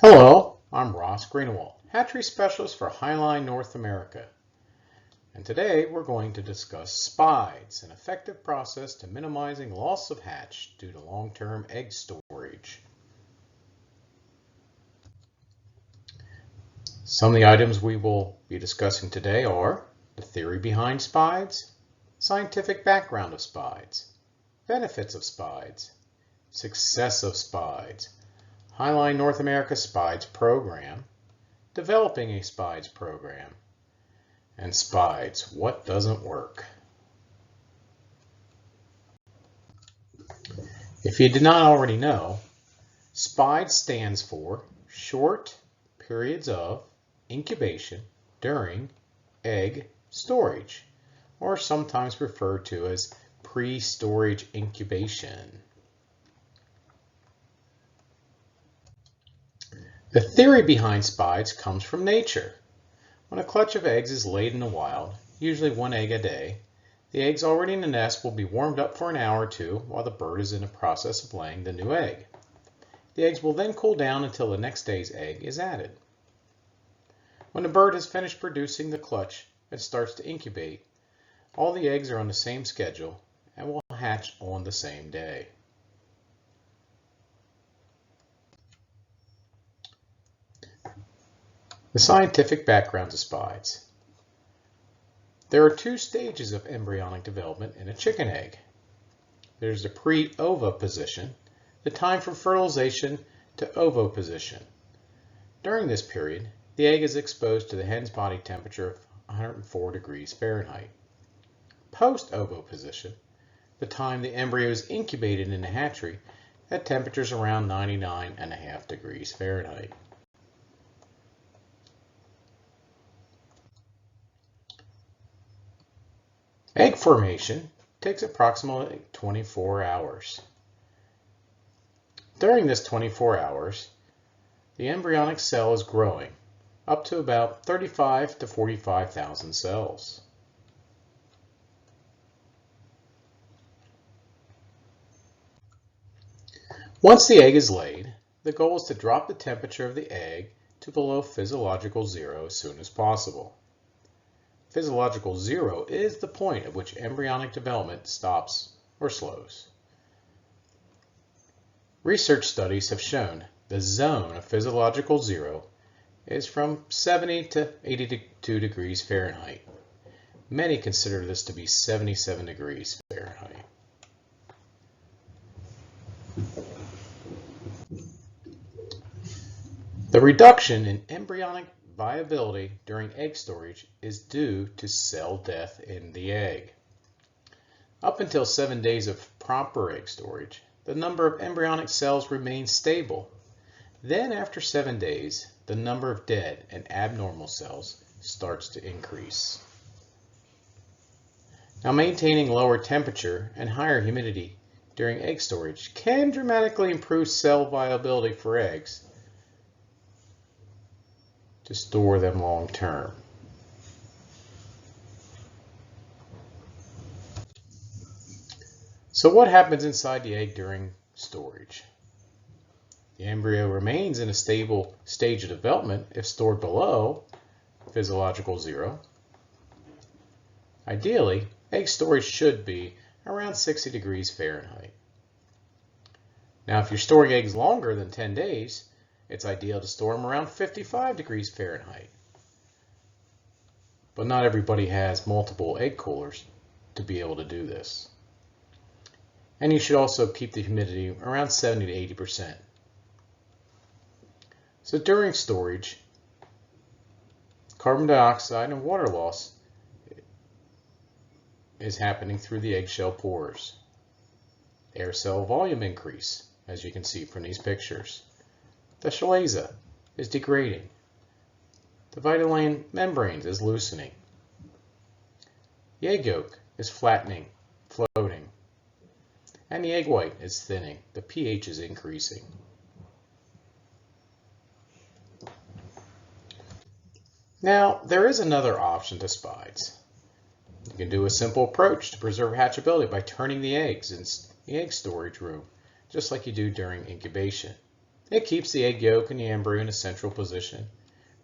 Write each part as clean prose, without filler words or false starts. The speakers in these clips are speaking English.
Hello, I'm Ross Greenewald, Hatchery Specialist for HLI North America. And today we're going to discuss SPIDES, an effective process to minimizing loss of hatch due to long-term egg storage. Some of the items we will be discussing today are the theory behind SPIDES, scientific background of SPIDES, benefits of SPIDES, success of SPIDES, HLI North America SPIDES program, developing a SPIDES program, and SPIDES, what doesn't work. If you did not already know, SPIDES stands for Short Periods of Incubation During Egg Storage, or sometimes referred to as pre-storage incubation. The theory behind SPIDES comes from nature. When a clutch of eggs is laid in the wild, usually one egg a day, the eggs already in the nest will be warmed up for an hour or two while the bird is in the process of laying the new egg. The eggs will then cool down until the next day's egg is added. When the bird has finished producing the clutch and starts to incubate, all the eggs are on the same schedule and will hatch on the same day. The scientific background of SPIDES. There are two stages of embryonic development in a chicken egg. There's the pre-ova position, the time from fertilization to ovoposition. During this period, the egg is exposed to the hen's body temperature of 104 degrees Fahrenheit. Post-ovoposition, the time the embryo is incubated in the hatchery at temperatures around 99.5 degrees Fahrenheit. Egg formation takes approximately 24 hours. During this 24 hours, the embryonic cell is growing up to about 35 to 45,000 cells. Once the egg is laid, the goal is to drop the temperature of the egg to below physiological zero as soon as possible. Physiological zero is the point at which embryonic development stops or slows. Research studies have shown the zone of physiological zero is from 70 to 82 degrees Fahrenheit. Many consider this to be 77 degrees Fahrenheit. The reduction in embryonic viability during egg storage is due to cell death in the egg. Up until 7 days of proper egg storage, the number of embryonic cells remains stable. Then after 7 days, the number of dead and abnormal cells starts to increase. Now, maintaining lower temperature and higher humidity during egg storage can dramatically improve cell viability for eggs to store them long term. So what happens inside the egg during storage? The embryo remains in a stable stage of development if stored below physiological zero. Ideally, egg storage should be around 60 degrees Fahrenheit. Now, if you're storing eggs longer than 10 days, it's ideal to store them around 55 degrees Fahrenheit. But not everybody has multiple egg coolers to be able to do this. And you should also keep the humidity around 70 to 80%. So during storage, carbon dioxide and water loss is happening through the eggshell pores. Air cell volume increase, as you can see from these pictures. The chalaza is degrading. The vitelline membranes is loosening. The egg yolk is flattening, floating. And the egg white is thinning. The pH is increasing. Now, there is another option to SPIDES. You can do a simple approach to preserve hatchability by turning the eggs in the egg storage room, just like you do during incubation. It keeps the egg yolk and the embryo in a central position,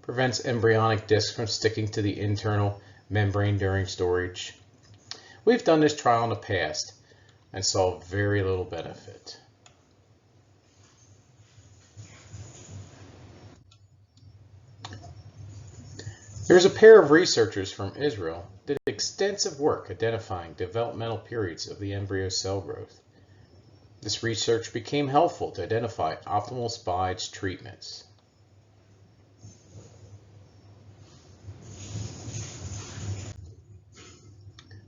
prevents embryonic discs from sticking to the internal membrane during storage. We've done this trial in the past and saw very little benefit. There's a pair of researchers from Israel that did extensive work identifying developmental periods of the embryo cell growth. This research became helpful to identify optimal SPIDES treatments.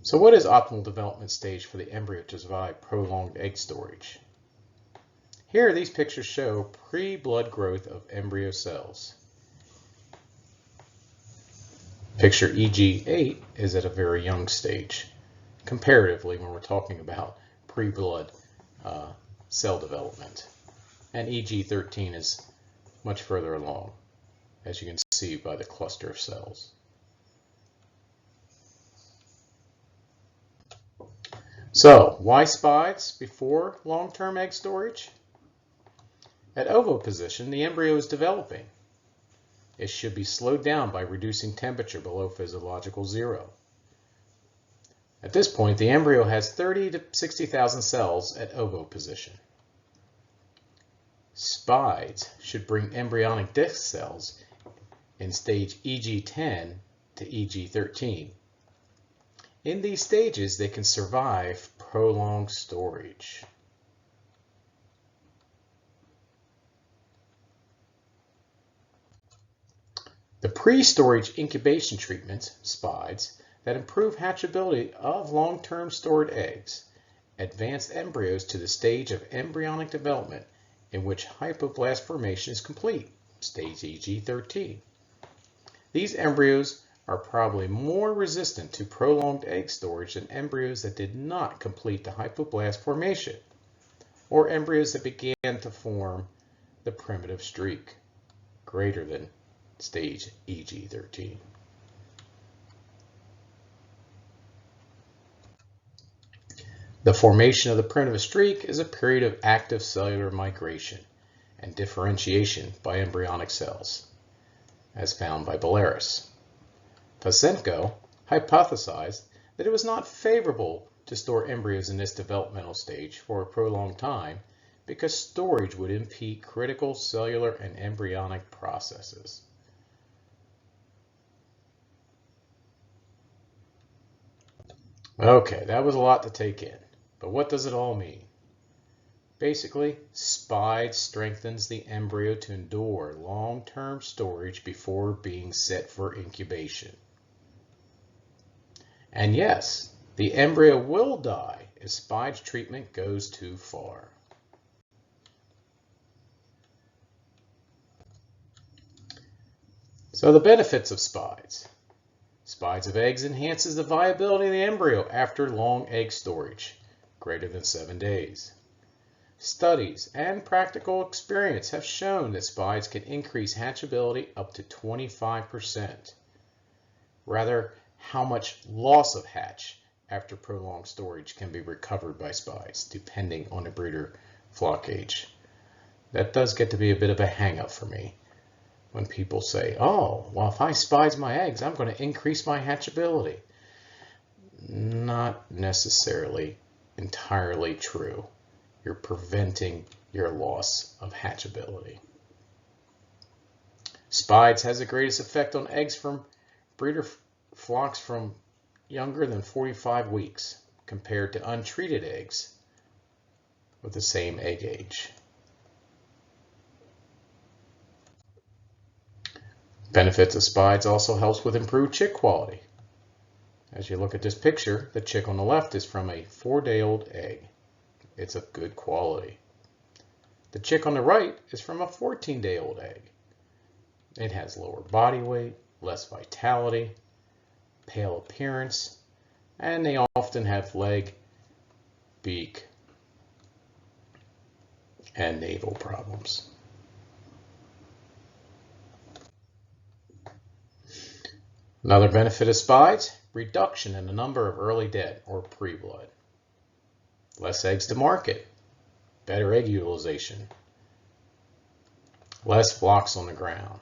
So what is optimal development stage for the embryo to survive prolonged egg storage? Here, these pictures show pre-blood growth of embryo cells. Picture EG8 is at a very young stage, comparatively when we're talking about pre-blood cell development. And EG13 is much further along, as you can see by the cluster of cells. So, why SPIDES before long-term egg storage? At ovoposition, the embryo is developing. It should be slowed down by reducing temperature below physiological zero. At this point, the embryo has 30 to 60,000 cells at ovoposition. SPIDES should bring embryonic disc cells in stage EG10 to EG13. In these stages, they can survive prolonged storage. The pre-storage incubation treatments, SPIDES, that improve hatchability of long-term stored eggs, advance embryos to the stage of embryonic development in which hypoblast formation is complete, stage EG13. These embryos are probably more resistant to prolonged egg storage than embryos that did not complete the hypoblast formation, or embryos that began to form the primitive streak, greater than stage EG13. The formation of the primitive streak is a period of active cellular migration and differentiation by embryonic cells, as found by Balaris. Pasenko hypothesized that it was not favorable to store embryos in this developmental stage for a prolonged time because storage would impede critical cellular and embryonic processes. Okay, that was a lot to take in, but what does it all mean? Basically, SPIDES strengthens the embryo to endure long-term storage before being set for incubation. And yes, the embryo will die if SPIDES treatment goes too far. So the benefits of SPIDES. SPIDES of eggs enhances the viability of the embryo after long egg storage, greater than 7 days. Studies and practical experience have shown that SPIDES can increase hatchability up to 25%. Rather, how much loss of hatch after prolonged storage can be recovered by SPIDES, depending on the breeder flock age. That does get to be a bit of a hang-up for me. When people say, oh, well, if I SPIDES my eggs, I'm going to increase my hatchability. Not necessarily entirely true. You're preventing your loss of hatchability. SPIDES has the greatest effect on eggs from breeder flocks from younger than 45 weeks compared to untreated eggs with the same egg age. Benefits of SPIDES also helps with improved chick quality. As you look at this picture, the chick on the left is from a 4-day-old egg. It's of good quality. The chick on the right is from a 14-day-old egg. It has lower body weight, less vitality, pale appearance, and they often have leg, beak, and navel problems. Another benefit of SPIDES, reduction in the number of early dead or pre-blood. Less eggs to market, better egg utilization, less flocks on the ground,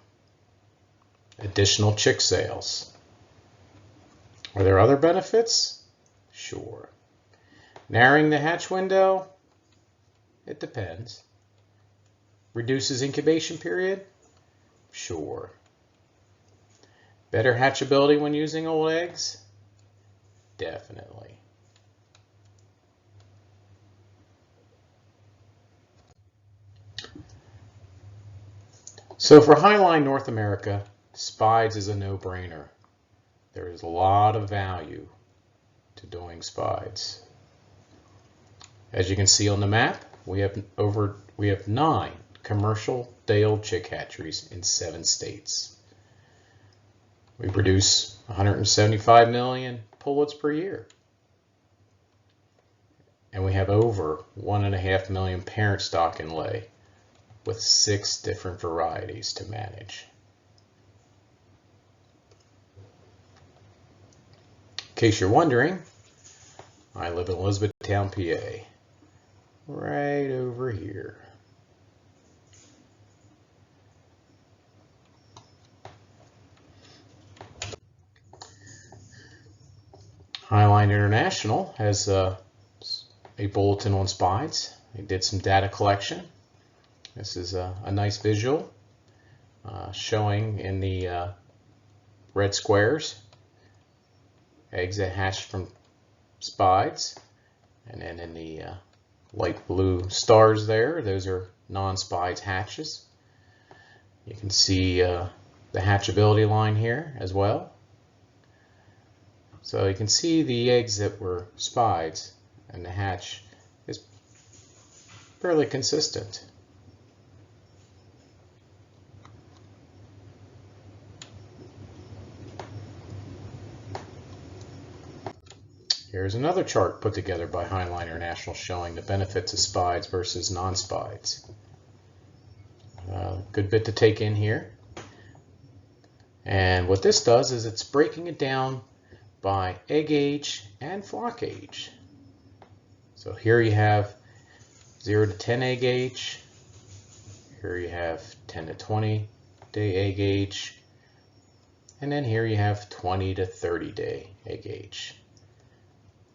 additional chick sales. Are there other benefits? Sure. Narrowing the hatch window? It depends. Reduces incubation period? Sure. Better hatchability when using old eggs? Definitely. So for Highline North America, SPIDES is a no-brainer. There is a lot of value to doing SPIDES. As you can see on the map, we have 9 commercial day-old chick hatcheries in 7 states. We produce 175 million pullets per year. And we have over 1.5 million parent stock in lay, with 6 different varieties to manage. In case you're wondering, I live in Elizabethtown, PA, right over here. Highline International has a bulletin on SPIDES. They did some data collection. This is a nice visual showing in the red squares eggs that hatched from SPIDES, and then in the light blue stars there, those are non-SPIDES hatches. You can see the hatchability line here as well. So you can see the eggs that were SPIDES and the hatch is fairly consistent. Here's another chart put together by Highline International showing the benefits of SPIDES versus non-SPIDES. Good bit to take in here. And what this does is it's breaking it down by egg age and flock age. So here you have 0 to 10 egg age. Here you have 10 to 20 day egg age. And then here you have 20 to 30 day egg age.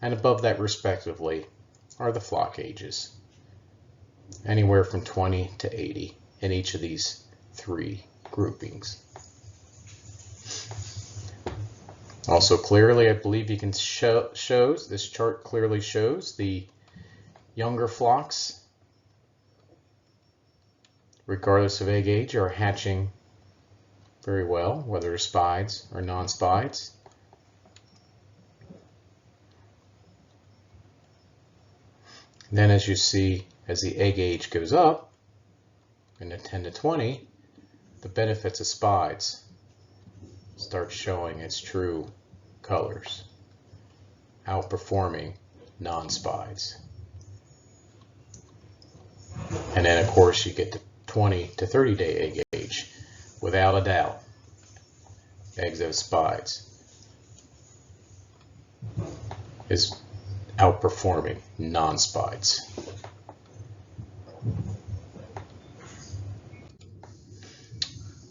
And above that respectively are the flock ages. Anywhere from 20 to 80 in each of these 3 groupings. Also clearly, I believe you can this chart clearly shows the younger flocks, regardless of egg age, are hatching very well, whether they're SPIDES or non-SPIDES. Then as you see, as the egg age goes up, in the 10 to 20, the benefits of SPIDES start showing its true colors, outperforming non-SPIDES. And then of course you get to 20 to 30 day egg age, without a doubt, eggs of SPIDES is outperforming non-SPIDES.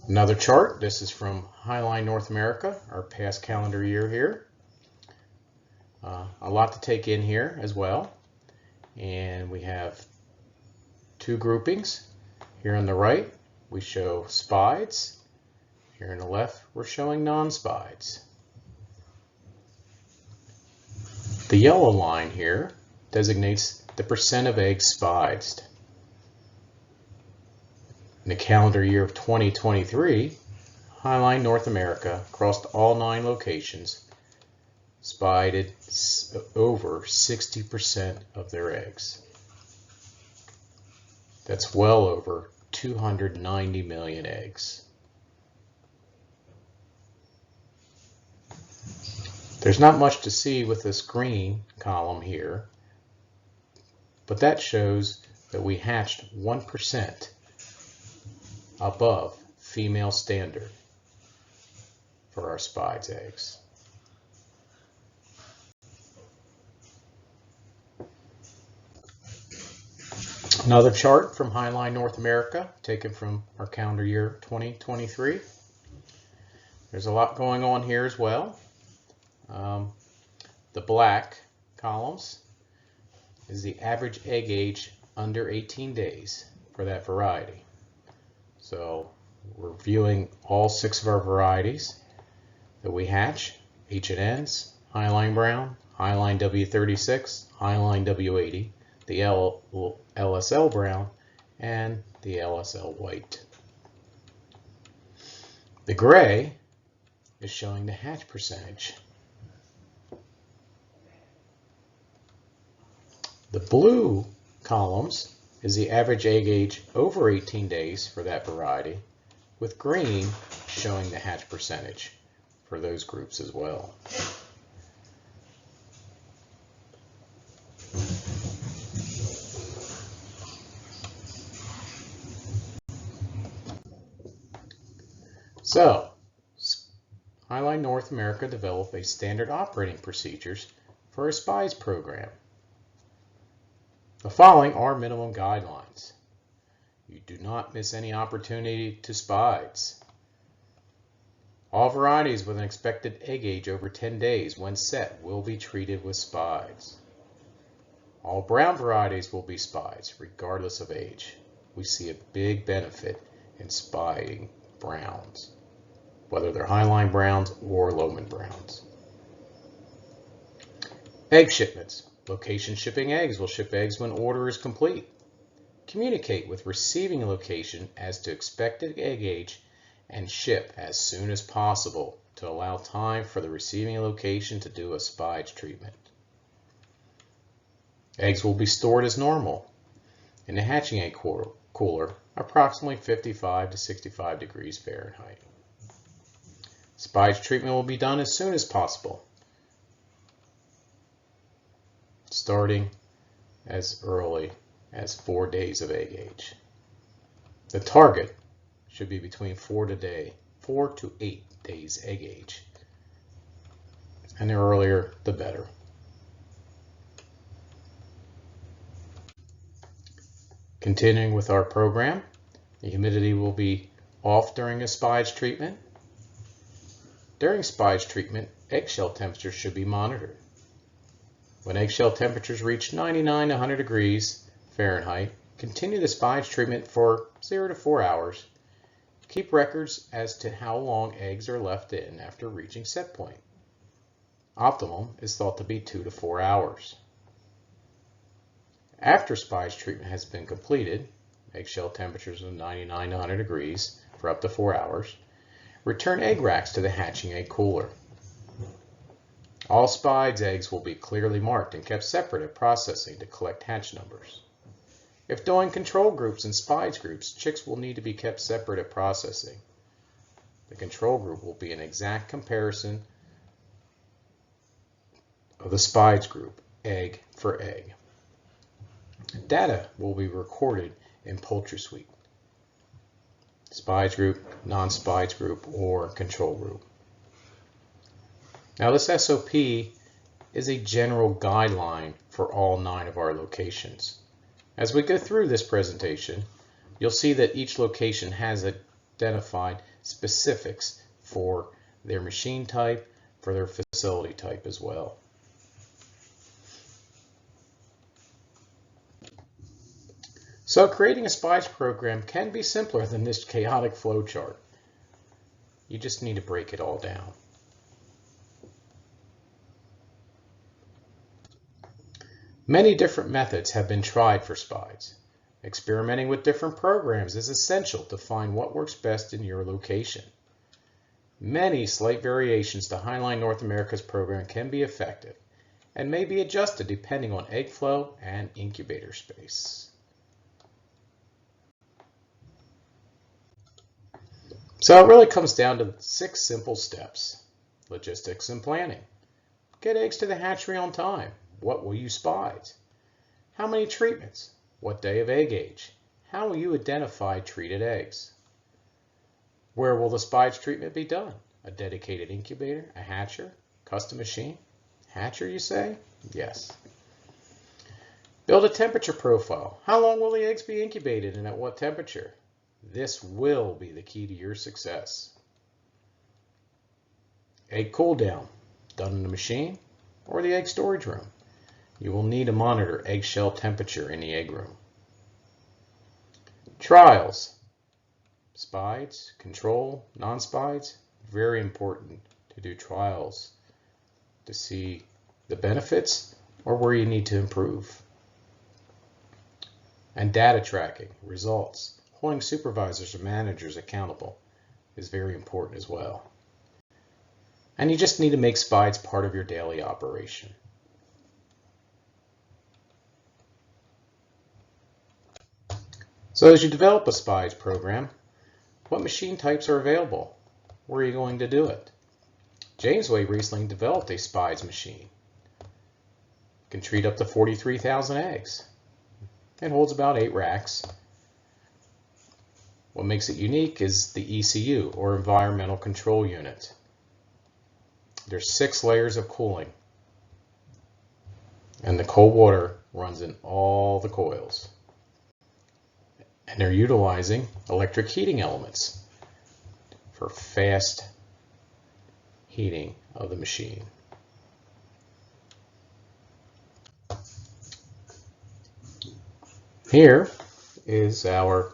Another chart, this is from Highline North America, our past calendar year here. A lot to take in here as well. And we have 2 groupings. Here on the right, we show SPIDES. Here on the left, we're showing non-SPIDES. The yellow line here designates the percent of eggs SPIDESed. In the calendar year of 2023, Highline North America, across all 9 locations, SPIDEd over 60% of their eggs. That's well over 290 million eggs. There's not much to see with this green column here, but that shows that we hatched 1% above female standard for our SPIDES eggs. Another chart from Highline North America, taken from our calendar year 2023. There's a lot going on here as well. The black columns is the average egg age under 18 days for that variety. So we're viewing all 6 of our varieties that we hatch: H&Ns, Highline Brown, Highline W36, Highline W80, the LSL Brown, and the LSL White. The gray is showing the hatch percentage. The blue columns is the average egg age over 18 days for that variety, with green showing the hatch percentage for those groups as well. So, Highline North America developed a standard operating procedures for a SPIDES program. The following are minimum guidelines. You do not miss any opportunity to SPIDES. All varieties with an expected egg age over 10 days when set will be treated with SPIDES. All brown varieties will be SPIDES regardless of age. We see a big benefit in SPIDing browns, whether they're Highline Browns or Lohman Browns. Egg shipments. Location shipping eggs will ship eggs when order is complete. Communicate with receiving location as to expected egg age and ship as soon as possible to allow time for the receiving location to do a SPIDES treatment. Eggs will be stored as normal in the hatching egg cooler, approximately 55 to 65 degrees Fahrenheit. SPIDES treatment will be done as soon as possible, starting as early as 4 days of egg age. The target should be between 4 to 8 days egg age, and the earlier the better. Continuing with our program, the humidity will be off during a SPIDES treatment. During SPIDES treatment, eggshell temperatures should be monitored. When eggshell temperatures reach 99 to 100 degrees Fahrenheit, continue the SPIDES treatment for 0 to 4 hours. Keep records as to how long eggs are left in after reaching set point. Optimum is thought to be 2 to 4 hours. After SPIDES treatment has been completed, eggshell temperatures of 99 to 100 degrees for up to 4 hours, return egg racks to the hatching egg cooler. All SPIDES eggs will be clearly marked and kept separate at processing to collect hatch numbers. If doing control groups and SPIDES groups, chicks will need to be kept separate at processing. The control group will be an exact comparison of the SPIDES group, egg for egg. Data will be recorded in Poultry Suite, SPIDES group, non-SPIDES group, or control group. Now this SOP is a general guideline for all 9 of our locations. As we go through this presentation, you'll see that each location has identified specifics for their machine type, for their facility type as well. So creating a SPIDES program can be simpler than this chaotic flow chart. You just need to break it all down. Many different methods have been tried for SPIDES. Experimenting with different programs is essential to find what works best in your location. Many slight variations to Highline North America's program can be effective and may be adjusted depending on egg flow and incubator space. So it really comes down to 6 simple steps. Logistics and planning. Get eggs to the hatchery on time. What will you SPIDES? How many treatments? What day of egg age? How will you identify treated eggs? Where will the SPIDES treatment be done? A dedicated incubator, a hatcher, custom machine? Hatcher, you say? Yes. Build a temperature profile. How long will the eggs be incubated and at what temperature? This will be the key to your success. Egg cool down, done in the machine or the egg storage room. You will need to monitor eggshell temperature in the egg room. Trials. SPIDES, control, non-SPIDES. Very important to do trials to see the benefits or where you need to improve. And data tracking, results, holding supervisors or managers accountable is very important as well. And you just need to make SPIDES part of your daily operation. So as you develop a SPIDES program, what machine types are available? Where are you going to do it? Jamesway recently developed a SPIDES machine. It can treat up to 43,000 eggs. It holds about 8 racks. What makes it unique is the ECU, or Environmental Control Unit. There's 6 layers of cooling, and the cold water runs in all the coils. And they're utilizing electric heating elements for fast heating of the machine. Here is our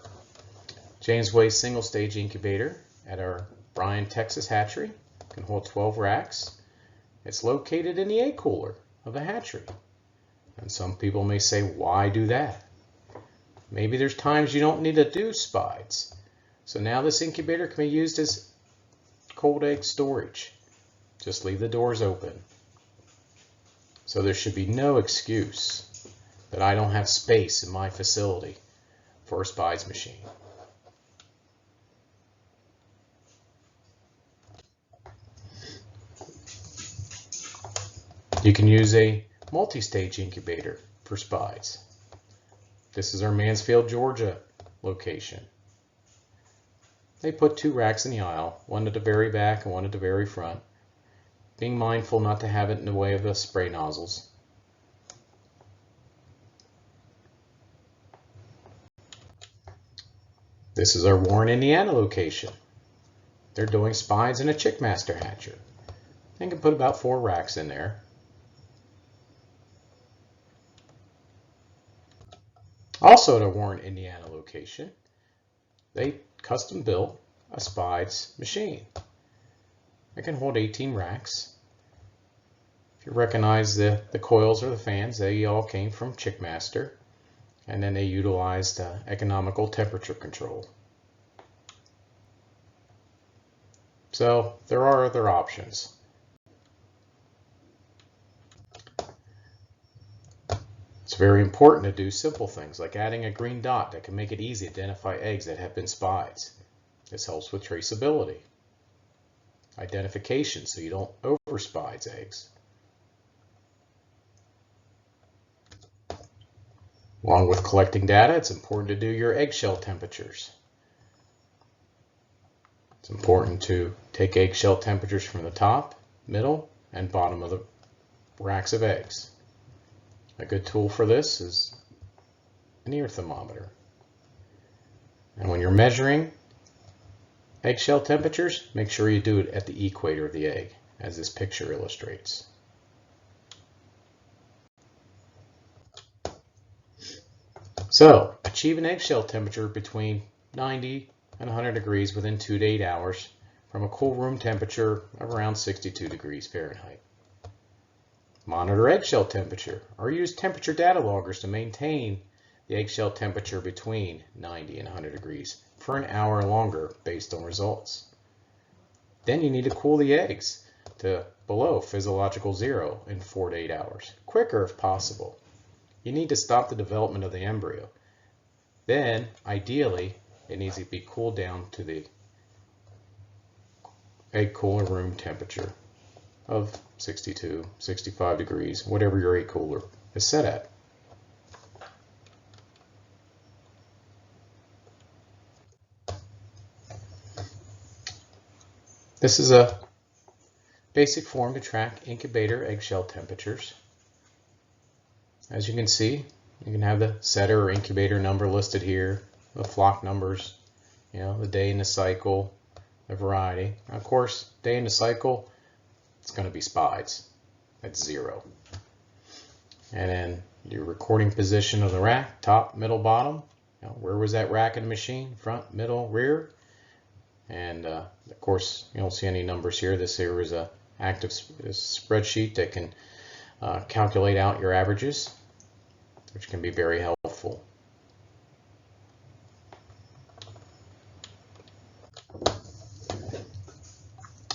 Jamesway single stage incubator at our Bryan, Texas hatchery. It can hold 12 racks. It's located in the egg cooler of the hatchery. And some people may say, why do that? Maybe there's times you don't need to do SPIDES. So now this incubator can be used as cold egg storage. Just leave the doors open. So there should be no excuse that I don't have space in my facility for a SPIDES machine. You can use a multi-stage incubator for SPIDES. This is our Mansfield, Georgia location. They put 2 racks in the aisle, one at the very back and one at the very front, being mindful not to have it in the way of the spray nozzles. This is our Warren, Indiana location. They're doing SPIDES in a Chickmaster hatcher. They can put about 4 racks in there. Also at our Warren, Indiana location, they custom built a SPIDES machine. It can hold 18 racks. If you recognize the coils or the fans, they all came from Chickmaster, and then they utilized economical temperature control. So there are other options. It's very important to do simple things like adding a green dot that can make it easy to identify eggs that have been SPIDES. This helps with traceability. Identification so you don't over SPIDES eggs. Along with collecting data, it's important to do your eggshell temperatures. It's important to take eggshell temperatures from the top, middle, and bottom of the racks of eggs. A good tool for this is an ear thermometer. And when you're measuring eggshell temperatures, make sure you do it at the equator of the egg, as this picture illustrates. So, achieve an eggshell temperature between 90 and 100 degrees within 2 to 8 hours from a cool room temperature of around 62 degrees Fahrenheit. Monitor eggshell temperature or use temperature data loggers to maintain the eggshell temperature between 90 and 100 degrees for an hour or longer based on results. Then you need to cool the eggs to below physiological zero in 4 to 8 hours, quicker if possible. You need to stop the development of the embryo. Then, ideally, it needs to be cooled down to the egg cooler room temperature of 62, 65 degrees, whatever your egg cooler is set at. This is a basic form to track incubator eggshell temperatures. As you can see, You can have the setter or incubator number listed here, the flock numbers, the day in the cycle, the variety. Now, of course, day in the cycle, it's going to be SPIDES. That's 0. And then your recording position of the rack, top, middle, bottom. Where was that rack in the machine? Front, middle, rear. And of course, you don't see any numbers here. This here is a active spreadsheet that can calculate out your averages, which can be very helpful.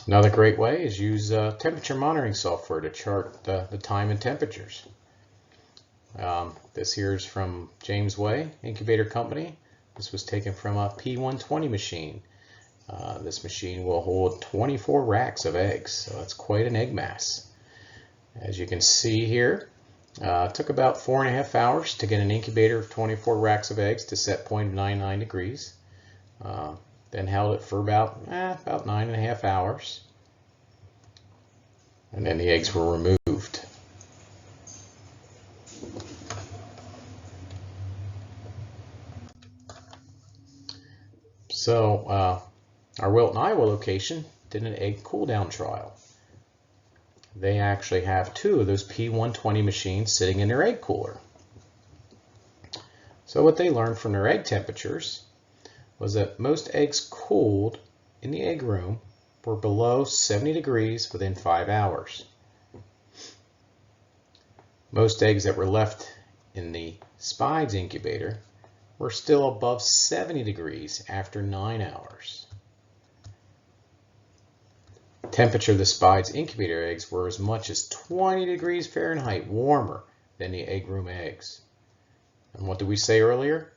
Another great way is use temperature monitoring software to chart the time and temperatures. This here is from James Way Incubator Company. This was taken from a P120 machine. This machine will hold 24 racks of eggs, so that's quite an egg mass. As you can see here, it took about 4.5 hours to get an incubator of 24 racks of eggs to set point of 99 degrees. Then held it for about 9.5 hours. And then the eggs were removed. So our Wilton, Iowa location did an egg cool down trial. They actually have 2 of those P120 machines sitting in their egg cooler. So what they learned from their egg temperatures was that most eggs cooled in the egg room were below 70 degrees within 5 hours. Most eggs that were left in the SPIDES incubator were still above 70 degrees after 9 hours. Temperature of the SPIDES incubator eggs were as much as 20 degrees Fahrenheit warmer than the egg room eggs. And what did we say earlier?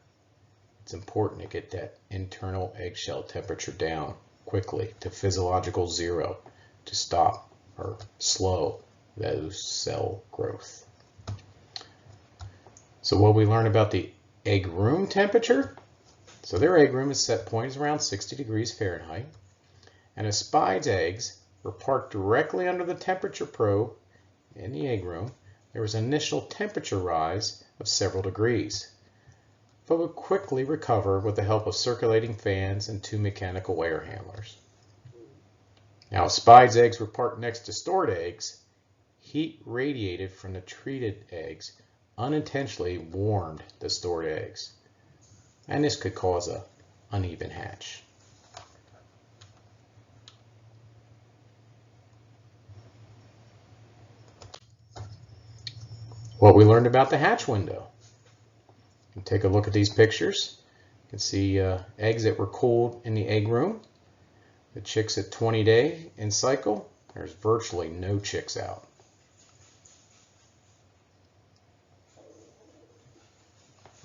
It's important to get that internal eggshell temperature down quickly to physiological 0 to stop or slow those cell growth. So what we learn about the egg room temperature? So their egg room is set point is around 60 degrees Fahrenheit. And as SPIDES eggs were parked directly under the temperature probe in the egg room, there was an initial temperature rise of several degrees, but would quickly recover with the help of circulating fans and 2 mechanical air handlers. Now, if SPIDES eggs were parked next to stored eggs, heat radiated from the treated eggs unintentionally warmed the stored eggs, and this could cause an uneven hatch. What we learned about the hatch window. Take a look at these pictures. You can see eggs that were cooled in the egg room. The chicks at 20 days in cycle, there's virtually no chicks out.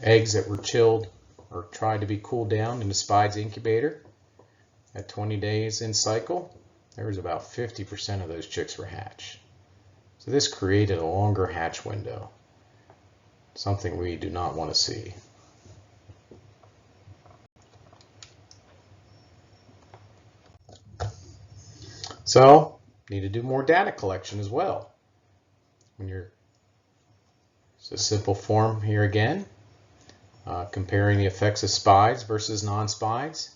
Eggs that were chilled or tried to be cooled down in the SPIDES incubator at 20 days in cycle, there was about 50% of those chicks were hatched. So this created a longer hatch window, something we do not want to see. So, need to do more data collection as well. It's a simple form here again, comparing the effects of SPIDES versus non-SPIDES.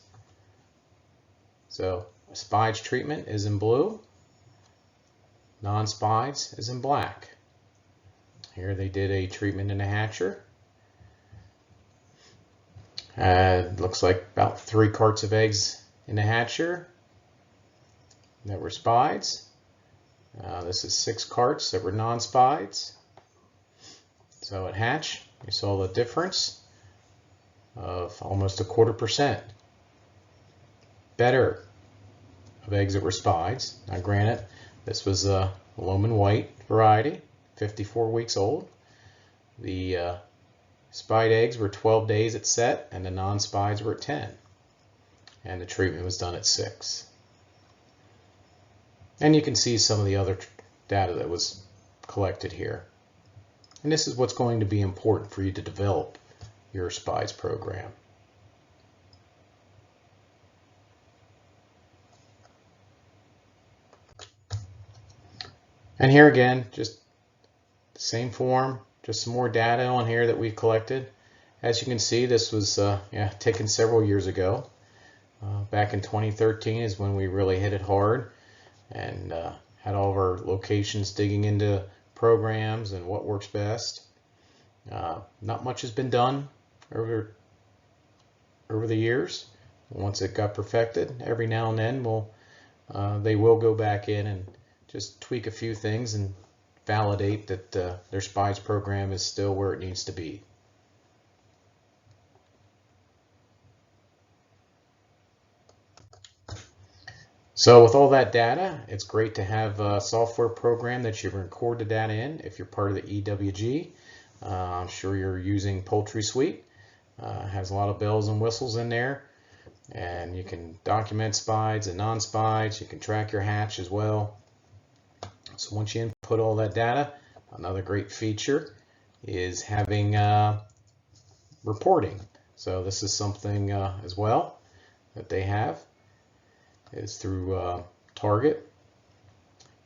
So, SPIDES treatment is in blue, non-SPIDES is in black. Here they did a treatment in a hatcher. Looks like about 3 carts of eggs in the hatcher that were SPIDES. This is 6 carts that were non-SPIDES. So at hatch, you saw the difference of almost 1/4%. Better of eggs that were SPIDES. Now granted, this was a Loman White variety, 54 weeks old. The SPIDE eggs were 12 days at set, and the non-SPIDES were at 10. And the treatment was done at 6. And you can see some of the other data that was collected here. And this is what's going to be important for you to develop your SPIDES program. And here again, just the same form, just some more data on here that we've collected. As you can see, this was taken several years ago. Back in 2013 is when we really hit it hard and had all of our locations digging into programs and what works best. Not much has been done over the years. Once it got perfected, every now and then they will go back in and just tweak a few things and validate that their SPIDES program is still where it needs to be. So with all that data, it's great to have a software program that you record the data in if you're part of the EWG. I'm sure you're using Poultry Suite. It has a lot of bells and whistles in there, and you can document SPIDES and non-SPIDES. You can track your hatch as well. So once you input all that data, another great feature is having reporting. So this is something as well that they have. Is through Target,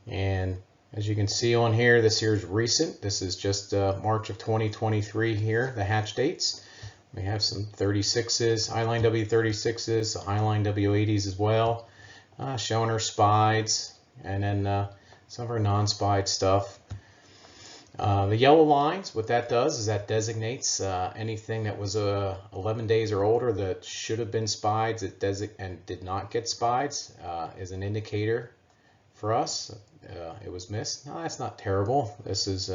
and as you can see on here, this here is recent. This is just March of 2023 here, the hatch dates. We have some 36s, Highline W36s, Highline W80s as well, showing our SPIDES, and then some of our non-SPIDE stuff. The yellow lines, what that does is that designates anything that was 11 days or older that should have been SPIDES and did not get SPIDES is an indicator for us. It was missed. No, that's not terrible. This is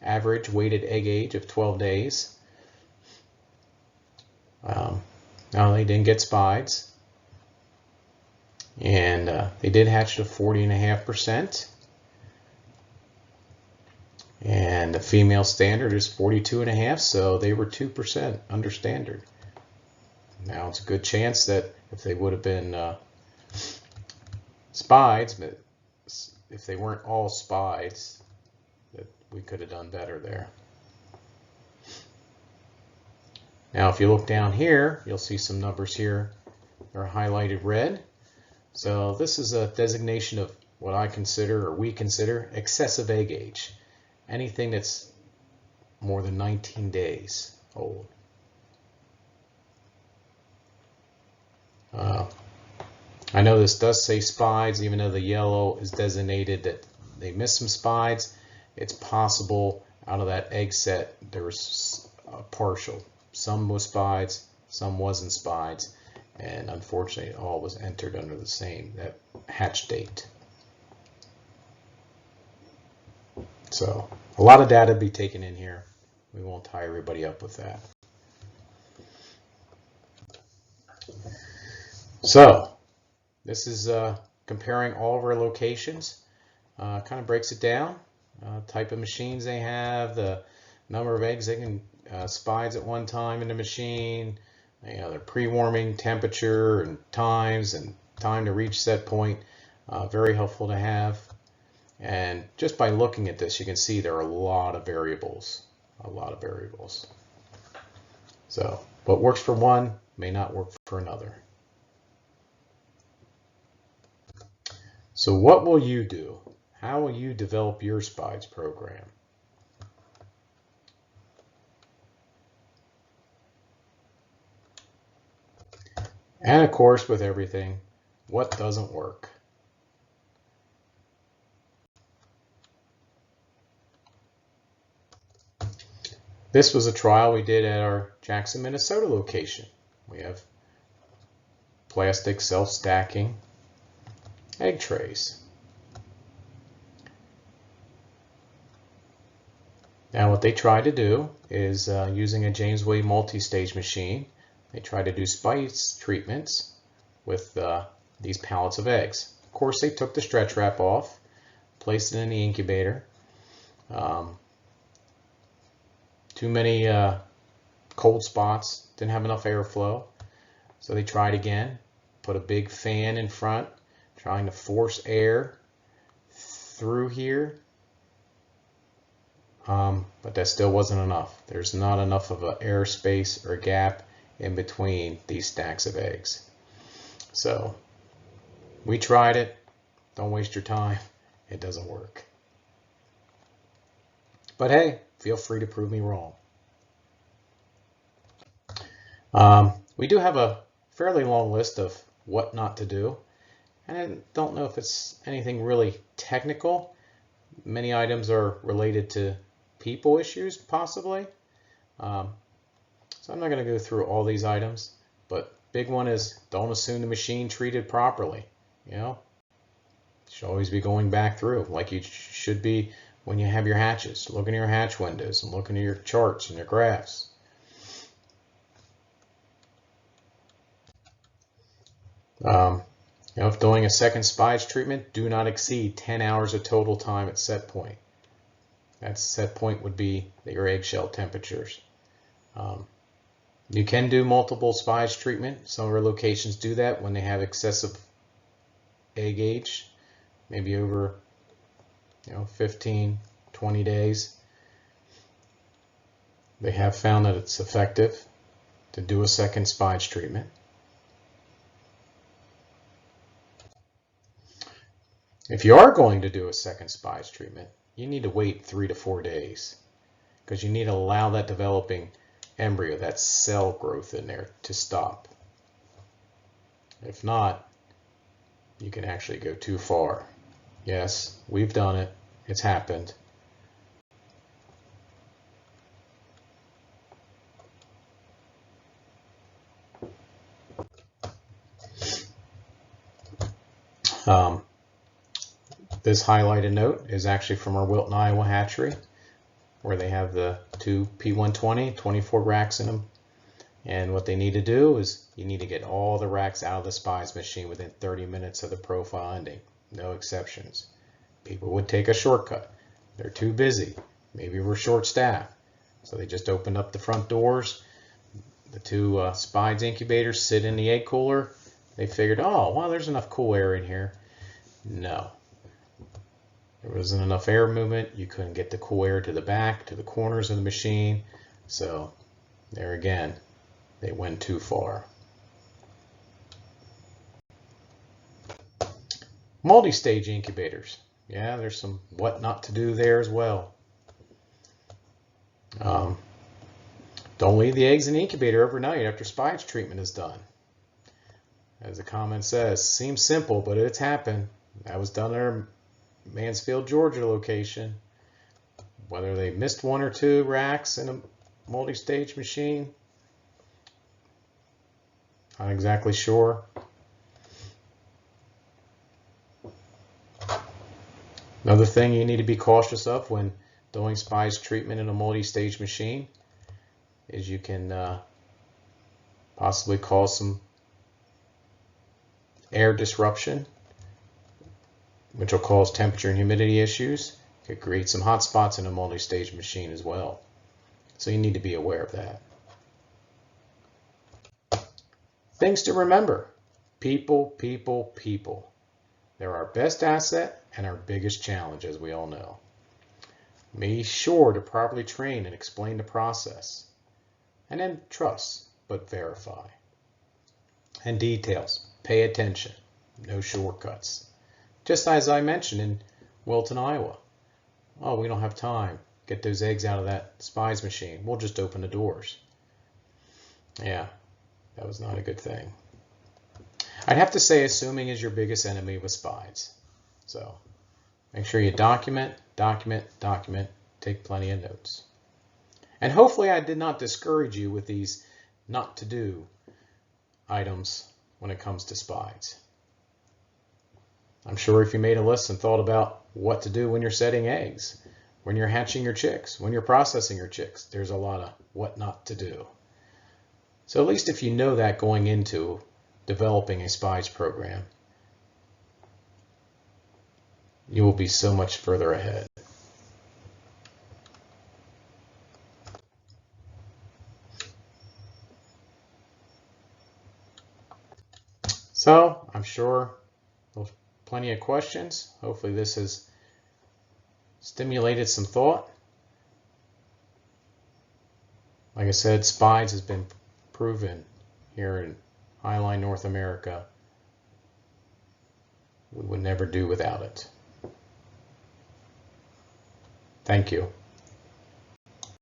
average weighted egg age of 12 days. Now they didn't get SPIDES, and they did hatch to 40.5%. And the female standard is 42.5, so they were 2% under standard. Now it's a good chance that if they would have been SPIDES, but if they weren't all SPIDES, that we could have done better there. Now if you look down here, you'll see some numbers here. They're highlighted red. So this is a designation of what I consider, or we consider, excessive egg age. Anything that's more than 19 days old. I know this does say SPIDES, even though the yellow is designated that they missed some SPIDES. It's possible out of that egg set there was a partial. Some was SPIDES, some wasn't SPIDES, and unfortunately all was entered under the same hatch date. So a lot of data to be taken in here. We won't tie everybody up with that. So this is comparing all of our locations. Kind of breaks it down. Type of machines they have, the number of eggs they can SPIDES at one time in the machine, their pre-warming temperature and times and time to reach set point. Very helpful to have. And just by looking at this, you can see there are a lot of variables. So what works for one may not work for another. So what will you do? How will you develop your SPIDES program? And of course, with everything, what doesn't work? This was a trial we did at our Jackson, Minnesota location. We have plastic self-stacking egg trays. Now what they tried to do is using a James Wade multi-stage machine, they tried to do SPIDES treatments with these pallets of eggs. Of course they took the stretch wrap off, placed it in the incubator. Too many cold spots, didn't have enough airflow, so they tried again, put a big fan in front, trying to force air through here, but that still wasn't enough. There's not enough of an air space or gap in between these stacks of eggs. So we tried it. Don't waste your time. It doesn't work. But hey, feel free to prove me wrong. We do have a fairly long list of what not to do, and I don't know if it's anything really technical. Many items are related to people issues, possibly. So I'm not going to go through all these items, but big one is don't assume the machine treated properly. You know, you should always be going back through like you should be when you have your hatches. Looking at your hatch windows and looking at your charts and your graphs. You know, if doing a second SPIDES treatment, do not exceed 10 hours of total time at set point. That set point would be your eggshell temperatures. You can do multiple SPIDES treatment. Some of our locations do that when they have excessive egg age, maybe over 15, 20 days. They have found that it's effective to do a second SPIDES treatment. If you are going to do a second SPIDES treatment, you need to wait 3 to 4 days because you need to allow that developing embryo, that cell growth in there, to stop. If not, you can actually go too far. Yes, we've done it. It's happened. This highlighted note is actually from our Wilton, Iowa hatchery, where they have the two P120, 24 racks in them. And what they need to do is you need to get all the racks out of the SPIDES machine within 30 minutes of the profile ending. No exceptions. People would take a shortcut. They're too busy. Maybe we're short-staffed. So they just opened up the front doors. The two SPIDES incubators sit in the egg cooler. They figured, oh, well, there's enough cool air in here. No. There wasn't enough air movement. You couldn't get the cool air to the back, to the corners of the machine. So there again, they went too far. Multi-stage incubators. Yeah, there's some what not to do there as well. Don't leave the eggs in the incubator overnight after SPIDES treatment is done. As the comment says, seems simple, but it's happened. That was done at our Mansfield, Georgia location. Whether they missed 1 or 2 racks in a multi-stage machine, not exactly sure. Another thing you need to be cautious of when doing SPIDES treatment in a multi-stage machine is you can possibly cause some air disruption, which will cause temperature and humidity issues. It could create some hot spots in a multi-stage machine as well. So you need to be aware of that. Things to remember. People, people, people. They're our best asset and our biggest challenge, as we all know. Be sure to properly train and explain the process. And then trust, but verify. And details. Pay attention. No shortcuts. Just as I mentioned in Wilton, Iowa. Oh, we don't have time. Get those eggs out of that SPIDES machine. We'll just open the doors. Yeah, that was not a good thing. I'd have to say assuming is your biggest enemy with SPIDES. So make sure you document, document, document. Take plenty of notes. And hopefully I did not discourage you with these not to do items when it comes to SPIDES. I'm sure if you made a list and thought about what to do when you're setting eggs, when you're hatching your chicks, when you're processing your chicks, there's a lot of what not to do. So at least if you know that going into developing a SPIDES program, you will be so much further ahead. So I'm sure there's plenty of questions. Hopefully this has stimulated some thought. Like I said, SPIDES has been proven here in Highline, North America. We would never do without it. Thank you.